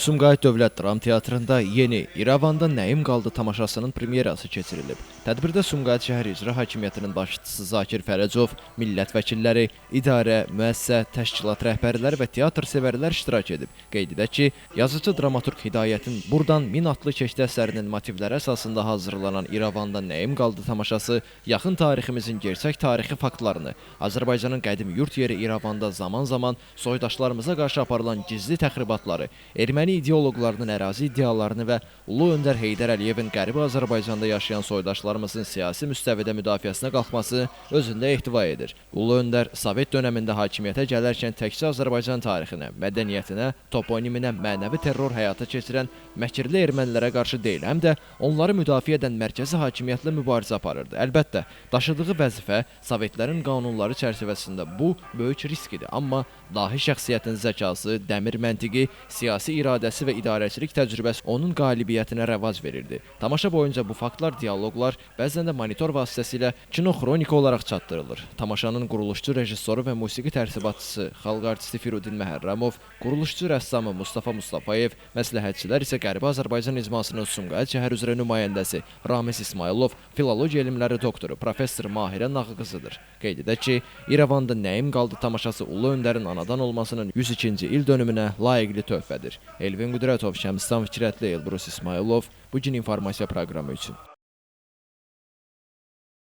Sumqayıt Dövlət Dram Teatrında yeni İrəvanda Nəyim qaldı tamaşasının premyerası keçirilib. Tədbirdə Sumqayıt şəhər icra hakimiyyətinin başçısı Zakir Fərəcov, millət vəkilləri, idarə, müəssisə, təşkilat rəhbərləri və teatr sevərlər iştirak edib. Qeyd edək ki, yazıcı dramaturq Hidayətin Buradan Min adlı keçdi əsərinin motivləri əsasında hazırlanan İrəvanda Nəyim qaldı tamaşası yaxın tariximizin gerçək tarixi faktlarını, Azərbaycanın qədim yurt yeri İrəvanda zaman-zaman soydaşlarımıza qarşı aparılan gizli təxribatları, erməni ideoloqlarının ərazi iddialarını və Ulu Öndər Heydər Əliyevin Qərbi Azərbaycanda yaşayan soydaşlarımızın siyasi müstəvidə müdafiəsinə qalxması özündə ehtiva edir. Ulu Öndər Sovet dönəmində hakimiyyətə gələrkən təkcə Azərbaycan tarixinə, mədəniyyətinə, toponiminə mənəvi terror həyata keçirən məkirli ermənilərə qarşı deyil, həm də onları müdafiə edən mərkəzi hakimiyyətlə mübarizə aparırdı. Əlbəttə, daşıdığı vəzifə Sovetlərin qanunları çərçivəsində bu böyük risk idi, amma dahi şəxsiyyətin zəkası, dəmir məntiqi, siyasi iradəsi və idarəçilik təcrübəsi onun qalibiyyətinə rəvac verirdi. Tamaşa boyunca bu faktlar, dialoqlar bəzən də monitor vasitəsilə kinoxronika olaraq çatdırılır. Tamaşanın quruluşçu rejissoru və musiqi tərtibatçısı, xalq artisti Firudin Məhərrəmov, quruluşçu rəssamı Mustafa Mustafayev, məsləhətçilər isə Qərbi Azərbaycan icmasının Sumqayıt şəhər üzrə nümayəndəsi Ramiz İsmailov, filologiya elmləri doktoru, professor Mahirə Nağıqızıdır. Qeyd edək ki, İrəvanda Nəyim qaldı tamaşası Ulu Öndərin anadan olmasının 102-ci il dönümünə layiqli töhfədir. Elvin Qüdrətov, Şəmstan Fikrətli, Elbrus İsmailov, bugün informasiya proqramı üçün.